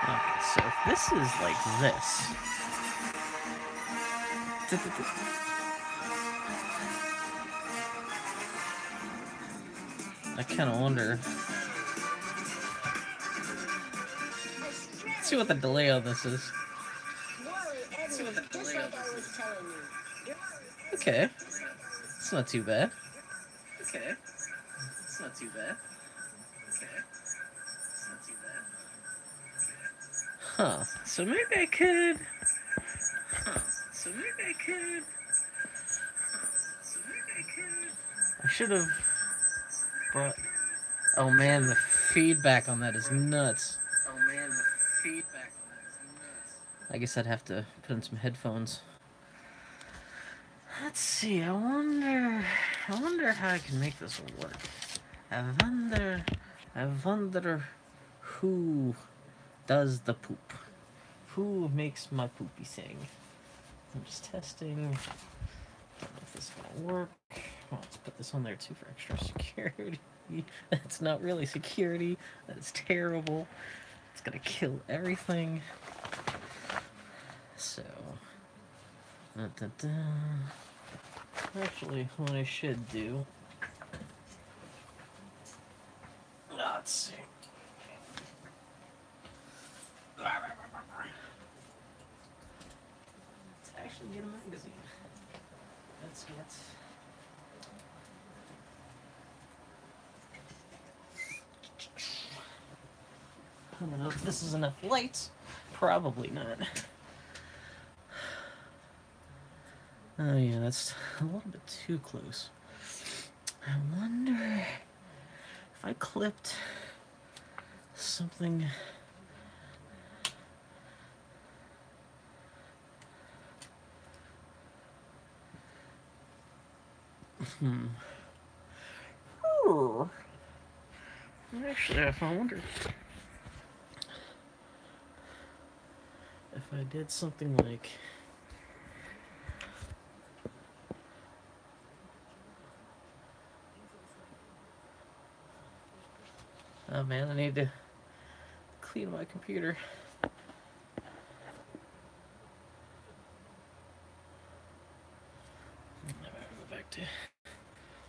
Okay, so if this is like this. I kind of wonder. Let's see what the delay on this is. Okay. It's not too bad. Okay. It's not too bad. Okay. It's not too bad. Huh. So maybe I could. Huh. So maybe I could. So maybe I could. I should have brought. Oh man, the feedback on that is nuts. Oh man, the feedback on that is nuts. I guess I'd have to put in some headphones. Let's see. I wonder how I can make this work. I wonder who does the poop. Who makes my poopy sing? I'm just testing. Don't know if this is gonna work. Oh, let's put this on there too for extra security. That's not really security. That is terrible. It's gonna kill everything. So, actually, what I should do. Let's see. Let's actually get a magazine. Let's get. I don't know if this is enough light. Probably not. Oh yeah, that's a little bit too close. I wonder if I clipped something. Oh. Actually, I wonder if I did something like. Oh man, I need to clean my computer. I'm gonna go back to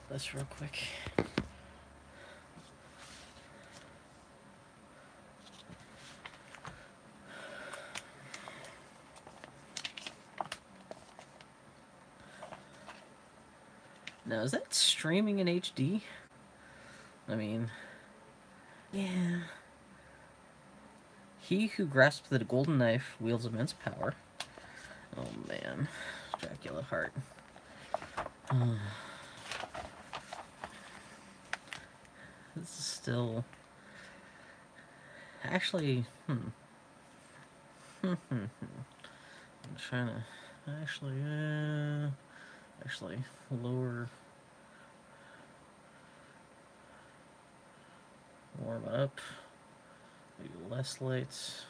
this real quick. Now, is that streaming in HD? I mean, yeah. He who grasps the golden knife wields immense power. Oh man, Dracula Heart. This is still actually. I'm trying to actually lower. Warm up. Maybe less lights.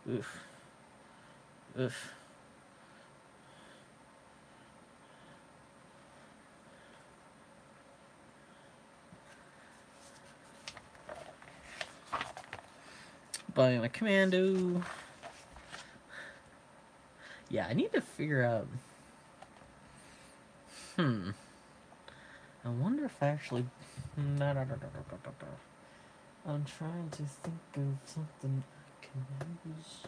Oof. Oof. Buying a commando. Yeah, I need to figure out. I wonder if I actually. No. I'm trying to think of something I can use.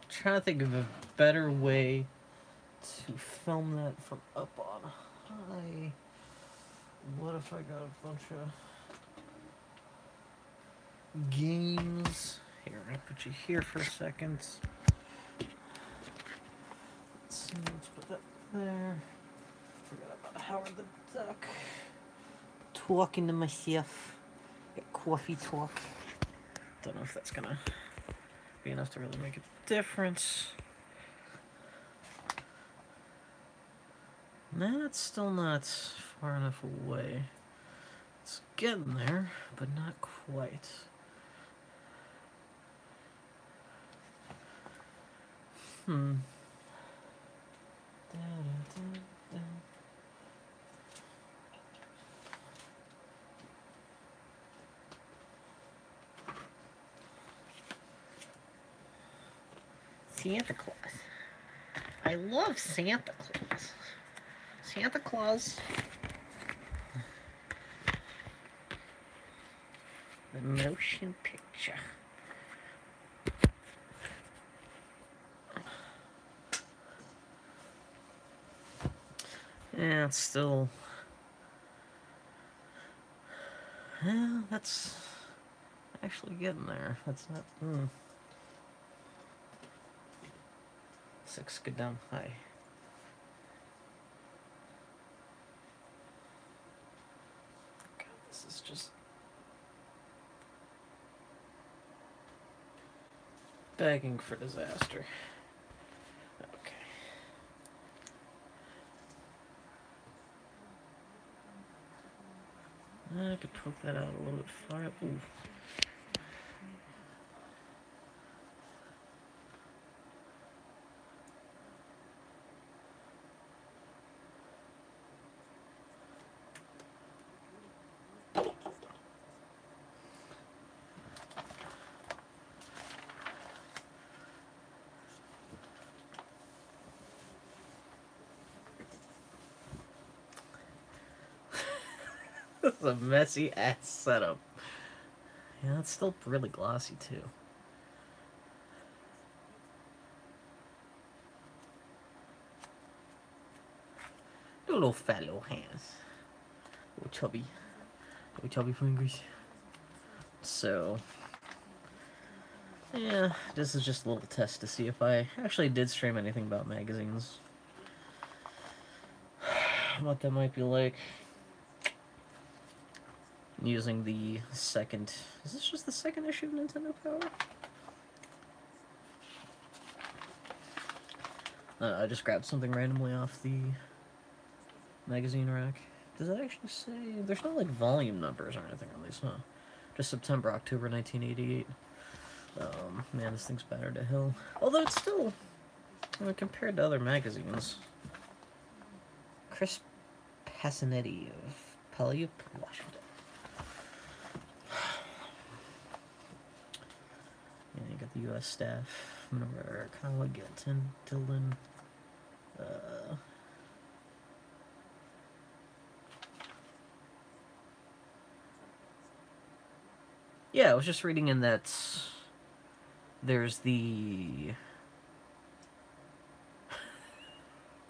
Trying to think of a better way to film that from up on high. What if I got a bunch of games? Here, I'll put you here for a second. Let's put that there. Forgot about Howard the Duck. Talking to myself. Get coffee talk. Don't know if that's gonna be enough to really make a difference. That's still not far enough away. It's getting there, but not quite. Santa Claus. I love Santa Claus. Santa Claus. The motion picture. Yeah, it's still... Yeah, that's actually getting there. That's not... 6, get down high. God, this is just... begging for disaster. Okay. I could poke that out a little bit farther. Ooh. This is a messy ass setup. Yeah, it's still really glossy too. Little fat little hands. Little chubby fingers. So, yeah, this is just a little test to see if I actually did stream anything about magazines. What that might be like. Using the second... Is this just the second issue of Nintendo Power? I just grabbed something randomly off the magazine rack. Does it actually say... There's no, like, volume numbers or anything on these, huh? Just September, October 1988. Man, this thing's battered to hell. Although it's still... I mean, compared to other magazines... Chris Passanetti of Puyallup, Washington. Yeah, you got the U.S. staff. Remember, Conway, Gilton, Tilden. Yeah, I was just reading in that there's the...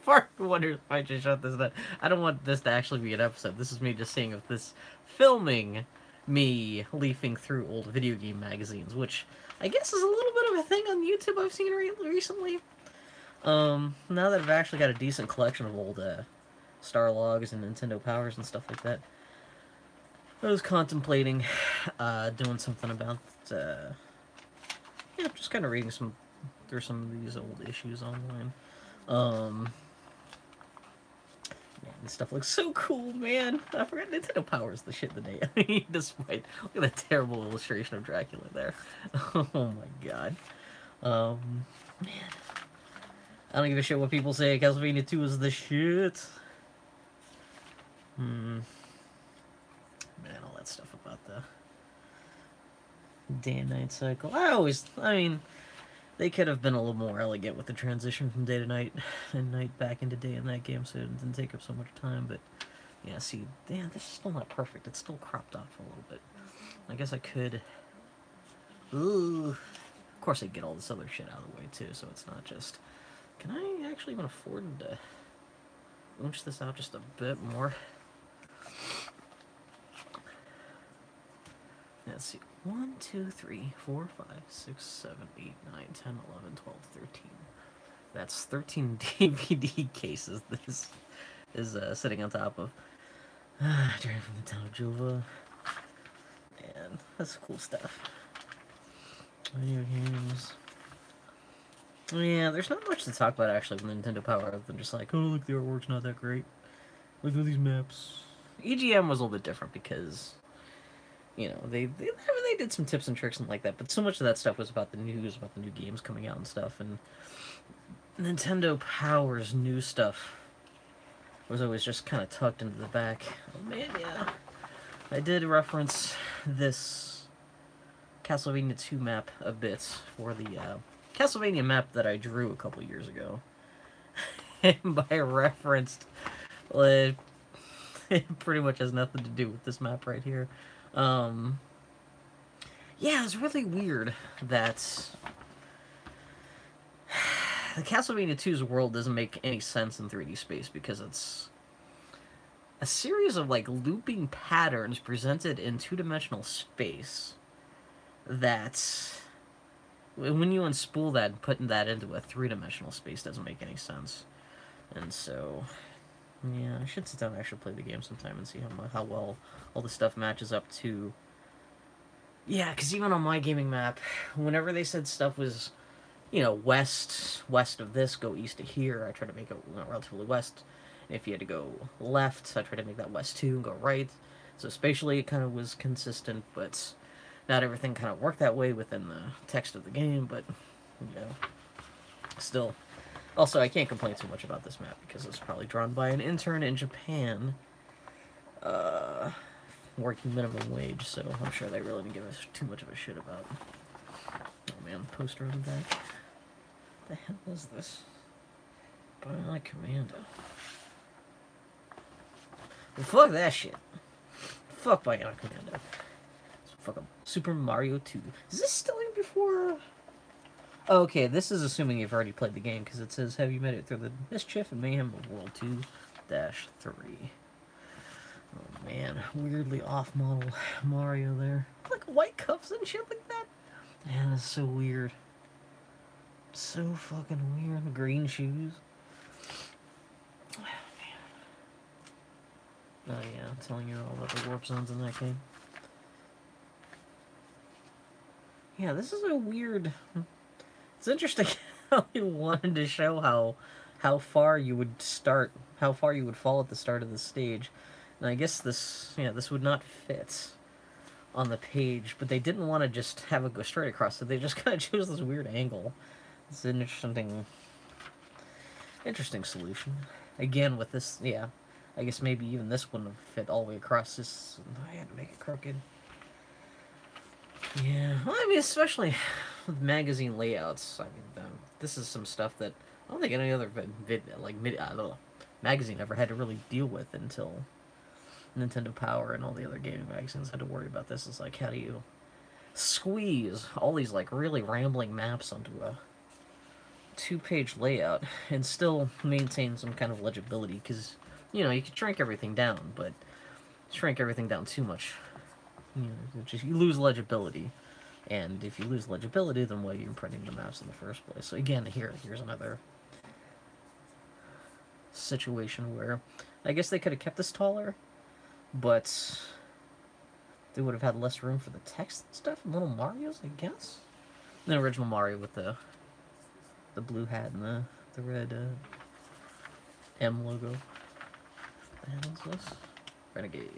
Part wonders if I should shut this down. I don't want this to actually be an episode. This is me just seeing if this filming me leafing through old video game magazines, which I guess is a little bit of a thing on YouTube I've seen recently. Now that I've actually got a decent collection of old Star Logs and Nintendo Powers and stuff like that, I was contemplating doing something about, yeah, just kind of reading through some of these old issues online. Man, this stuff looks so cool, man. I forgot Nintendo Power is the shit today. I mean, despite... Look at that terrible illustration of Dracula there. Oh my god. Man. I don't give a shit what people say. Castlevania 2 is the shit. Man, all that stuff about the day and night cycle. I mean... They could have been a little more elegant with the transition from day to night and night back into day in that game, so it didn't take up so much time, but yeah, see, damn, this is still not perfect. It's still cropped off a little bit. I guess I could... Ooh. Of course I get all this other shit out of the way, too, so it's not just... Can I actually even afford to oomph this out just a bit more? Let's see. 1, 2, 3, 4, 5, 6, 7, 8, 9, 10, 11, 12, 13. That's 13 DVD cases this is sitting on top of. Journey from the Town of Jova. Man, that's cool stuff. Video games. Yeah, there's not much to talk about actually with Nintendo Power other than just like, oh, look, the artwork's not that great. Look at these maps. EGM was a little bit different because... You know, they did some tips and tricks and like that, but so much of that stuff was about the news, about the new games coming out and stuff, and Nintendo Power's new stuff was always just kind of tucked into the back. Oh man, yeah. I did reference this Castlevania 2 map a bit for the Castlevania map that I drew a couple years ago. And by referenced, it pretty much has nothing to do with this map right here. Yeah, it's really weird that the Castlevania 2's world doesn't make any sense in 3D space because it's a series of like looping patterns presented in two-dimensional space that when you unspool that and put that into a three-dimensional space doesn't make any sense. And so, yeah, I should sit down and actually play the game sometime and see how well all the stuff matches up to. Yeah, because even on my gaming map, whenever they said stuff was, you know, west of this, go east of here, I try to make it relatively west. If you had to go left, I try to make that west too and go right. So spatially it kind of was consistent, but not everything kind of worked that way within the text of the game, but, you know, still. Also, I can't complain too much about this map because it's probably drawn by an intern in Japan, working minimum wage, so I'm sure they really didn't give us too much of a shit about. Oh man, poster on the back. What the hell is this? Bionic Commando. Well, fuck that shit. Fuck Bionic Commando. Fuck up. Super Mario 2. Is this still in before? Oh, okay, this is assuming you've already played the game because it says, have you made it through the mischief and mayhem of World 2-3? Oh man, weirdly off-model Mario there. Like white cuffs and shit like that. Man, that's so weird. So fucking weird. Green shoes. Oh man. Oh yeah, I'm telling you all about the warp zones in that game. Yeah, this is a weird... It's interesting how he wanted to show how far you would start, how far you would fall at the start of the stage. And I guess this would not fit on the page, but they didn't want to just have it go straight across, so they just kind of chose this weird angle. It's an interesting solution. Again, with this, yeah, I guess maybe even this wouldn't have fit all the way across. This, I had to make it crooked. Yeah, well, I mean, especially with magazine layouts. I mean, this is some stuff that I don't think any other magazine ever had to really deal with until Nintendo Power and all the other gaming magazines had to worry about this. It's like, how do you squeeze all these like really rambling maps onto a 2-page layout and still maintain some kind of legibility? Because, you know, you could shrink everything down, but shrink everything down too much, you know, you lose legibility. And if you lose legibility, then why are you printing the maps in the first place? So again, here's another situation where I guess they could have kept this taller, but they would have had less room for the text and stuff and little Marios, I guess. The original Mario with the blue hat and the red M logo. What the hell is this? Renegade.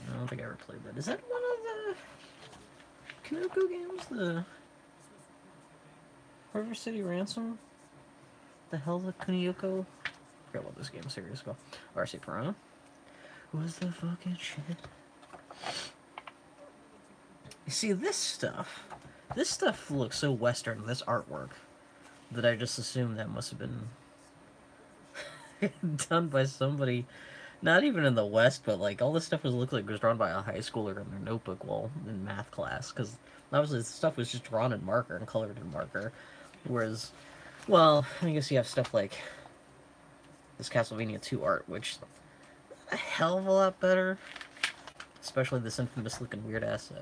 I don't think I ever played that. Is that one of the Kaneko games? The River City Ransom? The hell is a Kuniyoko? I forgot what this game series is called. RC Piranha? Was the fucking shit. You see, this stuff looks so Western, this artwork, that I just assumed that must have been done by somebody, not even in the West, but like all this stuff looked like it was drawn by a high schooler in their notebook while in math class, because obviously this stuff was just drawn in marker and colored in marker, whereas, well, I guess you have stuff like this Castlevania 2 art, which a hell of a lot better, especially this infamous looking weird ass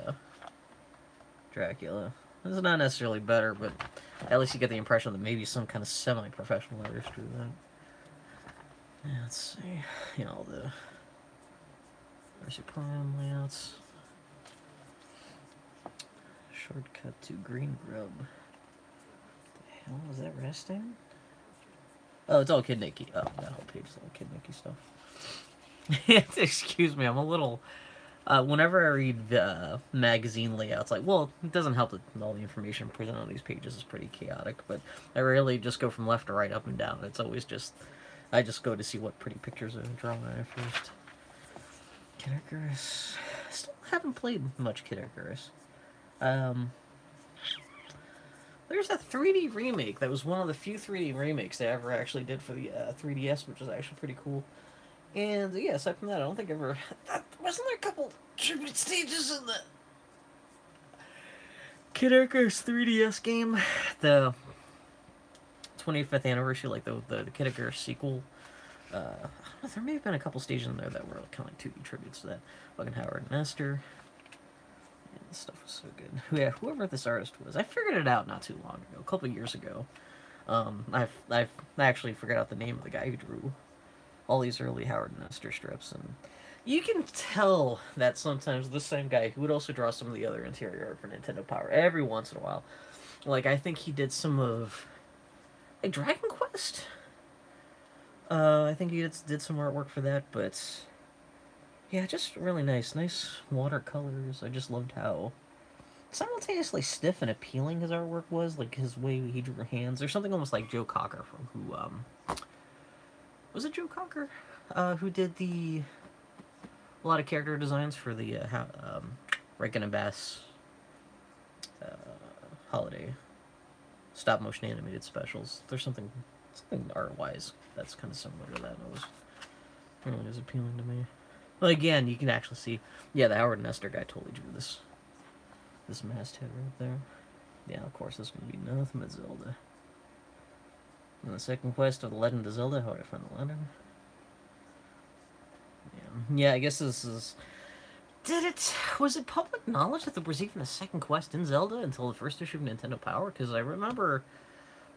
Dracula. This is not necessarily better, but at least you get the impression that maybe some kind of semi-professional artist drew that. Yeah, let's see. You know, the RC Prime layouts. Shortcut to Green Grub. What the hell is that resting? Oh, it's all Kid Nicky. Oh, that whole page is all Kid Nicky stuff. Excuse me, I'm a little... whenever I read magazine layouts, like, well, it doesn't help that all the information presented on these pages is pretty chaotic, but I rarely just go from left to right, up and down. It's always just, I just go to see what pretty pictures are drawn at first. Kid Icarus. Still haven't played much Kid Icarus. There's a 3D remake that was one of the few 3D remakes they ever actually did for the 3DS, which was actually pretty cool. And yeah, aside from that, I don't think ever. Wasn't there a couple tribute stages in the Kid Icarus 3DS game? The 25th anniversary, like the Kid Icarus sequel. I don't know, there may have been a couple stages in there that were kind of like 2D tributes to that. Fucking Howard and Esther. Yeah, this stuff was so good. Yeah, whoever this artist was, I figured it out not too long ago, a couple years ago. I actually figured out the name of the guy who drew all these early Howard and Esther strips, and you can tell that sometimes the same guy who would also draw some of the other interior art for Nintendo Power every once in a while. Like I think he did some of like Dragon Quest. I think he did some artwork for that, but yeah, just really nice watercolors. I just loved how simultaneously stiff and appealing his artwork was, like his way he drew hands. There's something almost like Joe Cocker from who was it Joe Cocker who did a lot of character designs for the Rankin and Bass holiday stop motion animated specials. There's something art wise that's kind of similar to that. It was really was appealing to me. Well, again, you can actually see, yeah, the Howard and Esther guy totally drew this masthead right there. Yeah, of course, this is gonna be nothing but Zelda. And the second quest of the Legend of Zelda. How do I find the letter? Yeah, I guess this is. Was it public knowledge that there was even a second quest in Zelda until the first issue of Nintendo Power? Because I remember,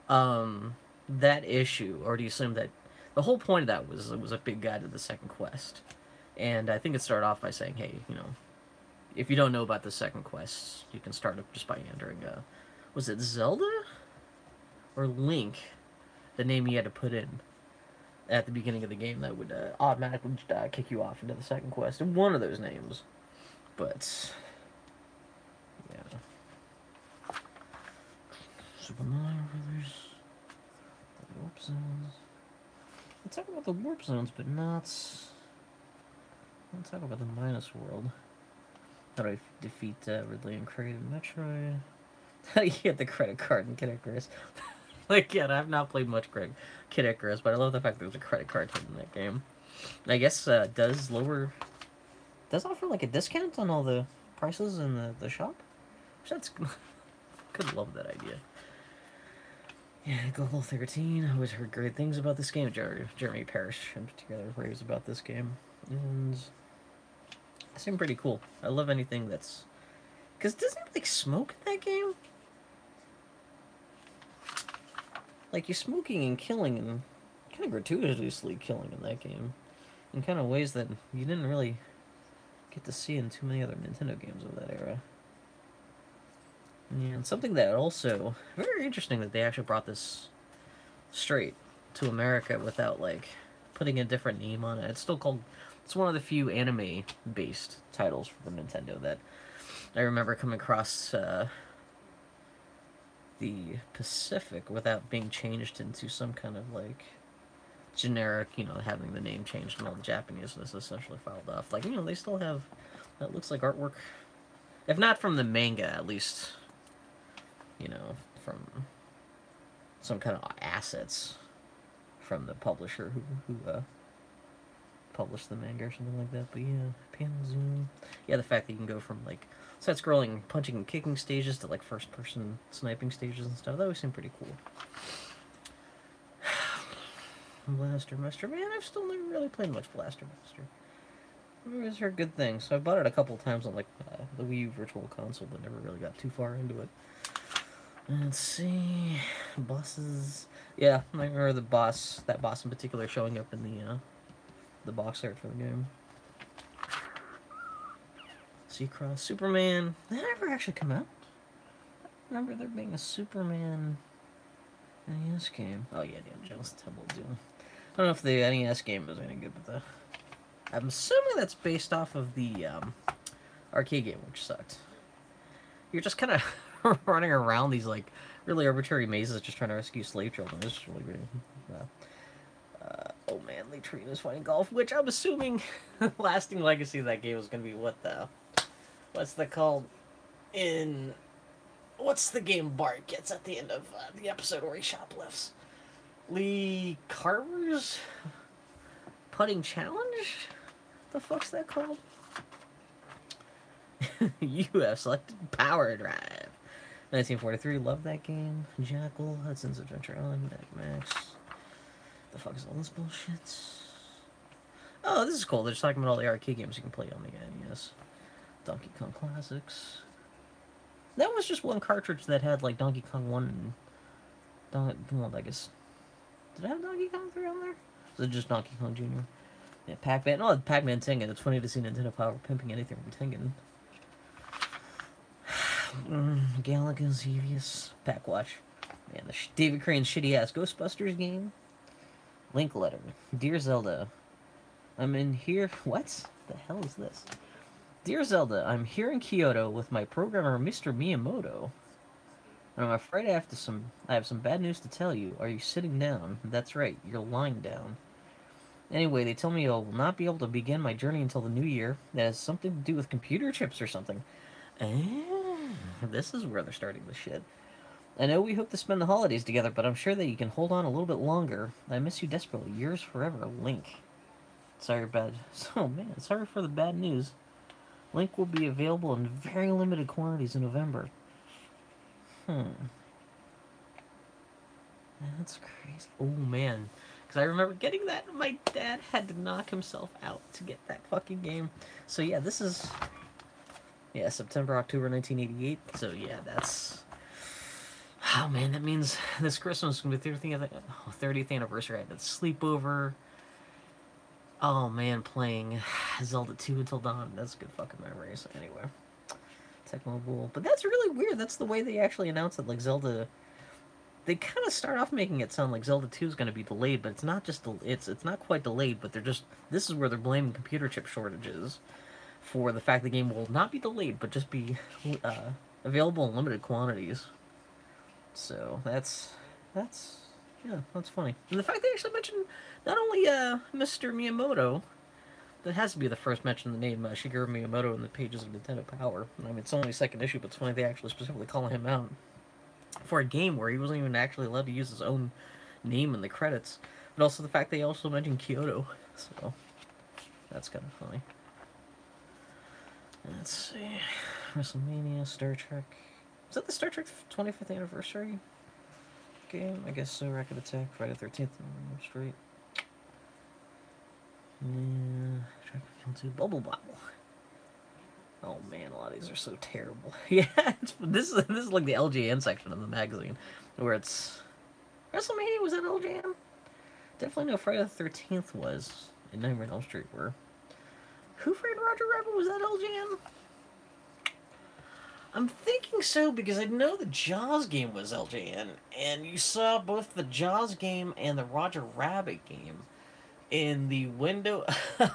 that issue, or do you assume that the whole point of that was it was a big guide to the second quest, and I think it started off by saying, hey, if you don't know about the second quest, you can start up just by entering. Was it Zelda or Link? The name you had to put in at the beginning of the game that would automatically kick you off into the second quest. And one of those names. But, yeah. Super Mario Brothers. The Warp Zones. Let's talk about the Warp Zones, but not... Let's talk about the Minus World. How do I defeat Ridley and Kraid and Metroid? How do you get the credit card in Kid Icarus? Again, I've not played much Kid Icarus, but I love the fact that there's a credit card in that game. I guess does offer like a discount on all the prices in the shop? Which that's could love that idea. Yeah, Global 13. I always heard great things about this game. Jeremy Parrish in particular raves about this game, and it seemed pretty cool. I love anything that's because doesn't it like smoke in that game? Like, you're smoking and killing and kind of gratuitously killing in that game. In kind of ways that you didn't really get to see in too many other Nintendo games of that era. Yeah, and something that also... Very interesting that they actually brought this straight to America without, like, putting a different name on it. It's still called... It's one of the few anime-based titles for Nintendo that I remember coming across... the Pacific without being changed into some kind of like generic, having the name changed and all the Japaneseness essentially filed off. Like, they still have that looks like artwork, if not from the manga, at least, from some kind of assets from the publisher who published the manga or something like that. But yeah, panel zoom. Yeah, the fact that you can go from like side-scrolling punching and kicking stages to like first-person sniping stages and stuff. That always seemed pretty cool. Blaster Master. Man, I've still never really played much Blaster Master. I've always heard good things. So I bought it a couple times on like the Wii U Virtual Console, but never really got too far into it. Let's see. Bosses. Yeah, I remember that boss in particular showing up in the box art for the game. Seacross, Superman. Did that ever actually come out? I remember there being a Superman NES game. Oh yeah, damn, Jones Temple Doom. I don't know if the NES game was any good, but I'm assuming that's based off of the arcade game, which sucked. You're just kind of running around these like really arbitrary mazes, just trying to rescue slave children. It's really great. Oh man, Lee Trina is fighting golf, which I'm assuming lasting legacy of that game is going to be what's that called in What's the game Bart gets at the end of the episode where he shoplifts? Lee Carver's putting challenge? The fuck's that called? You have selected Power Drive. 1943, love that game. Jackal, Hudson's Adventure Island, Mad Max. The fuck is all this bullshit? Oh, this is cool. They're just talking about all the arcade games you can play on the NES. Donkey Kong Classics. That was just one cartridge that had like Donkey Kong 1 and well, I guess. Did it have Donkey Kong 3 on there? Was it just Donkey Kong Jr.? Yeah, Pac-Man. Oh, Pac-Man Tengen. It's funny to see Nintendo Power pimping anything from Tengen. Galaga, Xevious, Pack-Watch. Man, the David Crane's shitty-ass Ghostbusters game. Link Letter. Dear Zelda, I'm in here... What? The hell is this? Dear Zelda, I'm here in Kyoto with my programmer, Mr. Miyamoto. And I'm afraid I have some bad news to tell you. Are you sitting down? That's right, you're lying down. Anyway, they tell me I will not be able to begin my journey until the new year. That has something to do with computer chips or something. This is where they're starting the shit. I know we hope to spend the holidays together, but I'm sure that you can hold on a little bit longer. I miss you desperately. Yours forever, Link. Sorry, sorry for the bad news. Link will be available in very limited quantities in November. That's crazy. Oh, man. Because I remember getting that, and my dad had to knock himself out to get that fucking game. So, yeah, this is... Yeah, September, October 1988. So, yeah, that's... Oh, man, that means this Christmas is going to be 30th anniversary. I had a sleepover. Oh, man, playing Zelda 2 Until Dawn. That's a good fucking memory. So, anyway. Tecmo Bowl. But that's really weird. That's the way they actually announced it. Like, Zelda... They kind of start off making it sound like Zelda 2 is going to be delayed, but it's not just... It's not quite delayed, but they're just... This is where they're blaming computer chip shortages for the fact the game will not be delayed, but just be available in limited quantities. So, that's yeah, that's funny. And the fact they actually mentioned not only Mr. Miyamoto, that has to be the first mention of the name Shigeru Miyamoto in the pages of Nintendo Power. I mean, it's only second issue, but it's funny they actually specifically call him out for a game where he wasn't even actually allowed to use his own name in the credits. But also the fact they also mentioned Kyoto, so that's kind of funny. Let's see. WrestleMania, Star Trek. Is that the Star Trek 25th anniversary game? I guess so. Racket Attack, Friday the 13th, straight. Yeah. Track Kill 2, Bubble Bobble. Oh man, a lot of these are so terrible. Yeah, this is like the LJN section of the magazine, where it's... WrestleMania was that LJN? Definitely no Friday the 13th was in Nightmare on Elm Street were. Who Framed Roger Rabbit? Was that LJN? I'm thinking so because I know the Jaws game was LJN, and you saw both the Jaws game and the Roger Rabbit game in the window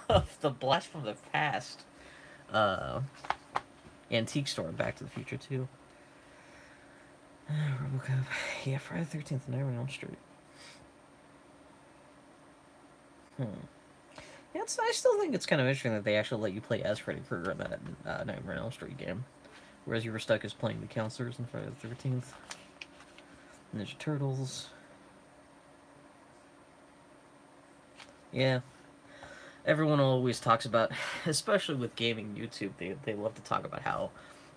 of the Blast from the Past antique store in Back to the Future 2. RoboCop. Yeah, Friday the 13th, Nightmare on Elm Street. Yeah, I still think it's kind of interesting that they actually let you play as Freddy Krueger in that Nightmare on Elm Street game. Whereas you were stuck as playing the counselors in Friday the 13th. Ninja Turtles. Yeah. Everyone always talks about, especially with gaming YouTube, they love to talk about how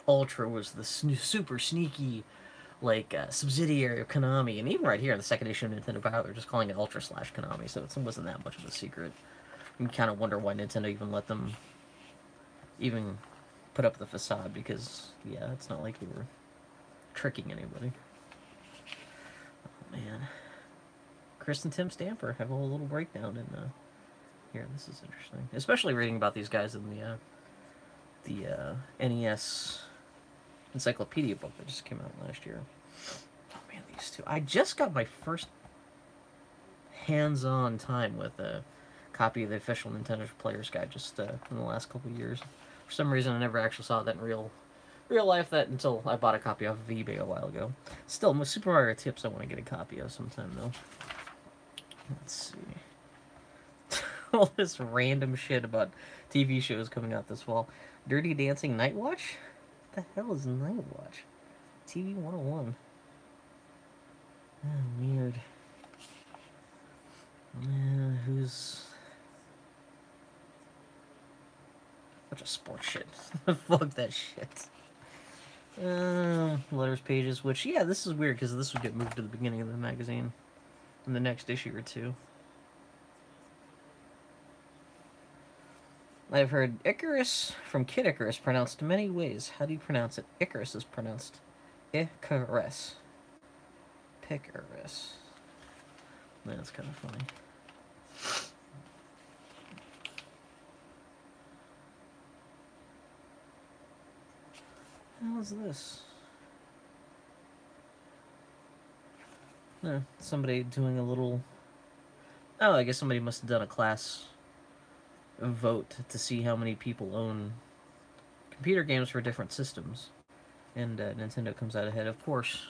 Ultra was the super sneaky, like, subsidiary of Konami. And even right here in the second issue of Nintendo Power, they're just calling it Ultra / Konami, so it wasn't that much of a secret. You kind of wonder why Nintendo even let them even put up the facade, because, yeah, it's not like they were tricking anybody. Oh, man. Chris and Tim Stamper have a whole little breakdown in here. This is interesting. Especially reading about these guys in the NES Encyclopedia book that just came out last year. Oh, man, these two. I just got my first hands-on time with a copy of the official Nintendo Player's Guide just in the last couple of years. For some reason, I never actually saw that in real life until I bought a copy off of eBay a while ago. Still, my Super Mario Tips I want to get a copy of sometime, though. Let's see. All this random shit about TV shows coming out this fall. Dirty Dancing Night Watch? What the hell is Night Watch? TV 101. Oh, weird. Who's... Bunch of sports shit. Fuck that shit. Letters pages, which, yeah, this is weird because this would get moved to the beginning of the magazine in the next issue or two. I've heard Icarus from Kid Icarus pronounced many ways. How do you pronounce it? Icarus is pronounced Icarus. Picarus. That's kind of funny. How's this? No, somebody doing a little... Oh, I guess somebody must have done a class vote to see how many people own computer games for different systems. And Nintendo comes out ahead. Of course,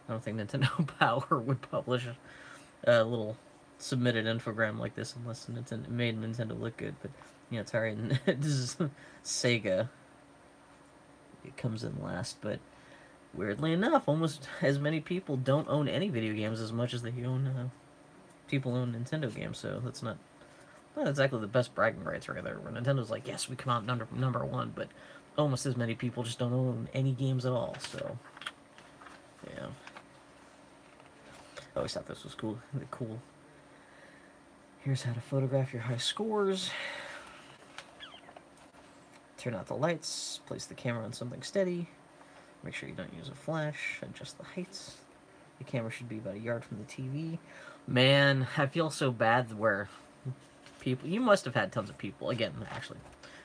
I don't think Nintendo Power would publish a little submitted infogram like this unless Nintendo made Nintendo look good. But, yeah, it's alright. This is Sega. It comes in last, but weirdly enough, almost as many people don't own any video games as much as they own people own Nintendo games. So that's not exactly the best bragging rights right there. Where Nintendo's like, yes, we come out number one, but almost as many people just don't own any games at all. So yeah, I always thought this was cool. Cool. Here's how to photograph your high scores. Turn out the lights, place the camera on something steady, make sure you don't use a flash, adjust the heights. The camera should be about a yard from the TV. Man, I feel so bad where people, you must have had tons of people, again, actually,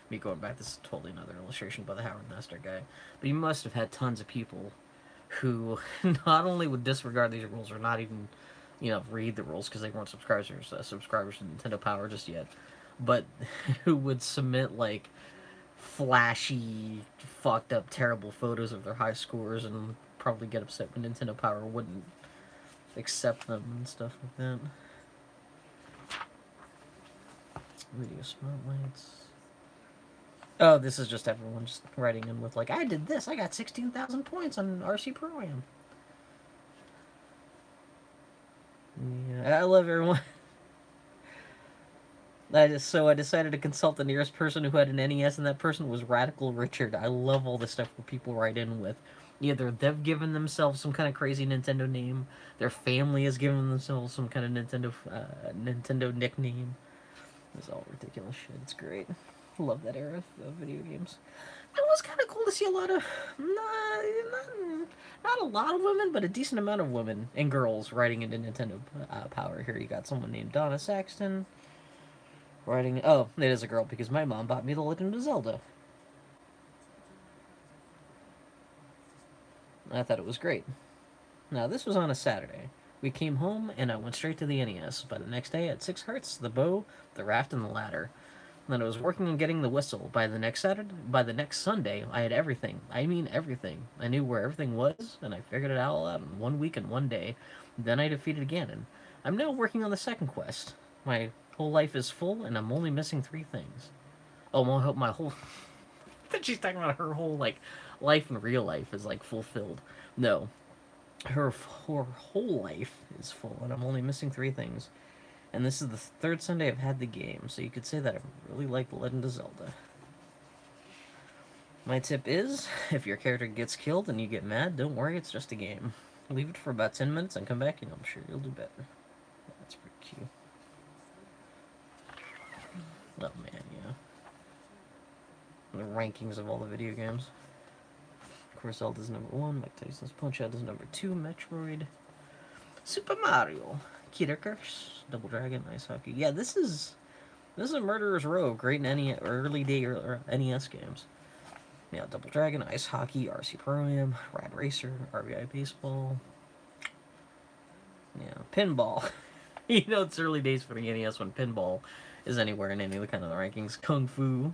me going back, this is totally another illustration by the Howard Nestor guy, but you must have had tons of people who not only would disregard these rules or not even, you know, read the rules because they weren't subscribers to Nintendo Power just yet, but who would submit, like, flashy, fucked up, terrible photos of their high scores and probably get upset when Nintendo Power wouldn't accept them and stuff like that. Video spotlights. Oh, this is just everyone just writing in with like, I did this, I got 16,000 points on RC Pro-Am. Yeah, I love everyone. I decided to consult the nearest person who had an NES, and that person was Radical Richard. I love all the stuff where people write in with either they've given themselves some kind of crazy Nintendo name, their family has given themselves some kind of Nintendo nickname. It's all ridiculous shit. It's great. Love that era of video games. It was kind of cool to see a lot of, not a lot of women, but a decent amount of women and girls writing into Nintendo Power. Here you got someone named Donna Saxton. Writing, oh, it is a girl because my mom bought me The Legend of Zelda. I thought it was great. Now, this was on a Saturday. We came home and I went straight to the NES. By the next day, I had 6 hearts, the bow, the raft, and the ladder. And then I was working on getting the whistle. By the next Sunday, I had everything. I mean everything. I knew where everything was, and I figured it all out in 1 week and 1 day. Then I defeated Ganon. I'm now working on the second quest. My whole life is full, and I'm only missing 3 things. Oh, my whole... Then she's talking about her whole, like, life in real life is, like, fulfilled. No. Her whole life is full, and I'm only missing 3 things. And this is the 3rd Sunday I've had the game, so you could say that I really like The Legend of Zelda. My tip is, if your character gets killed and you get mad, don't worry, it's just a game. Leave it for about 10 minutes and come back, and I'm sure you'll do better. That's pretty cute. Oh man, yeah. The rankings of all the video games. Of course, Zelda's number 1, Mike Tyson's Punch-Out is number 2, Metroid, Super Mario, Kid Icarus, Double Dragon, Ice Hockey. Yeah, this is a Murderer's Row of great early day NES games. Yeah, Double Dragon, Ice Hockey, RC Pro-Am, Rad Racer, RBI Baseball. Yeah, Pinball. You know, it's early days for the NES when Pinball is anywhere in any of the kind of the rankings. Kung Fu.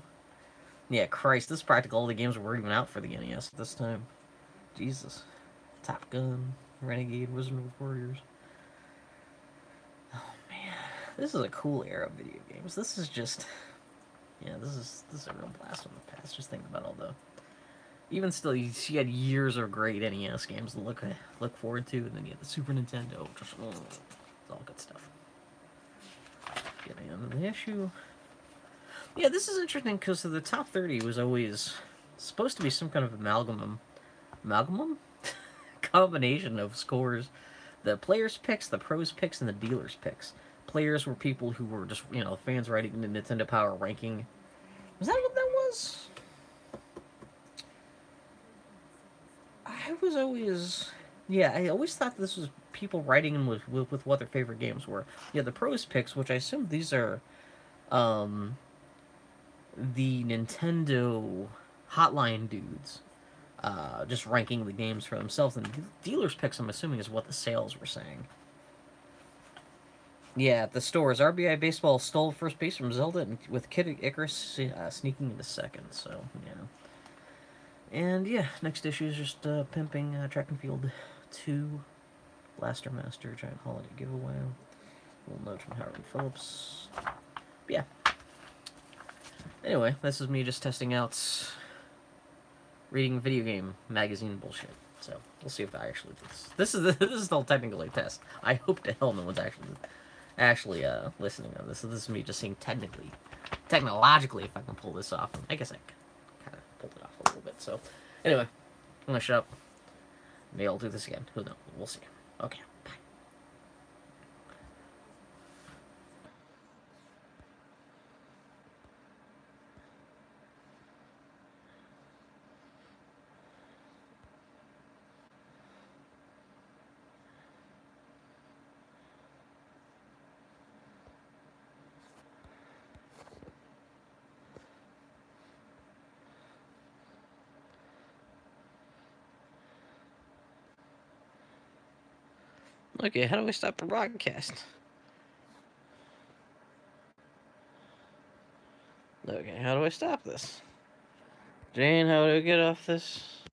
Yeah, Christ, this is practically all the games were even out for the NES at this time. Jesus. Top Gun, Renegade, Wizard of Warriors. Oh man, this is a cool era of video games. This is just, yeah, this is a real blast from the past. Just think about all the Even still, she had years of great NES games to look forward to, and then you had the Super Nintendo. Just, it's all good stuff. Getting into the issue. Yeah, this is interesting because the top 30 was always supposed to be some kind of amalgamum combination of scores. The players' picks, the pros' picks, and the dealers' picks. Players were people who were just, fans writing the Nintendo Power ranking. Was that what that was? I was always, yeah, I always thought this was people writing in with what their favorite games were. Yeah, the pros picks, which I assume these are, um, the Nintendo hotline dudes, just ranking the games for themselves. And the dealers picks, I'm assuming, is what the sales were saying. Yeah, at the stores, RBI Baseball stole first base from Zelda, and with Kid Icarus sneaking into second. So yeah. And yeah, next issue is just pimping Track and Field 2, Blaster Master, Giant Holiday Giveaway. A little note from Howard Phillips. But yeah. Anyway, this is me just testing out reading video game magazine bullshit. So we'll see if I actually do this. This is still technically a test. I hope to hell no one's actually listening on this. So this is me just seeing technologically if I can pull this off. And I guess I kind of pulled it off a little bit. So anyway, I'm gonna shut up. Maybe I'll do this again. Who knows? We'll see. Okay. Bye. Okay, how do I stop the broadcast? Okay, how do I stop this? Jane, how do I get off this?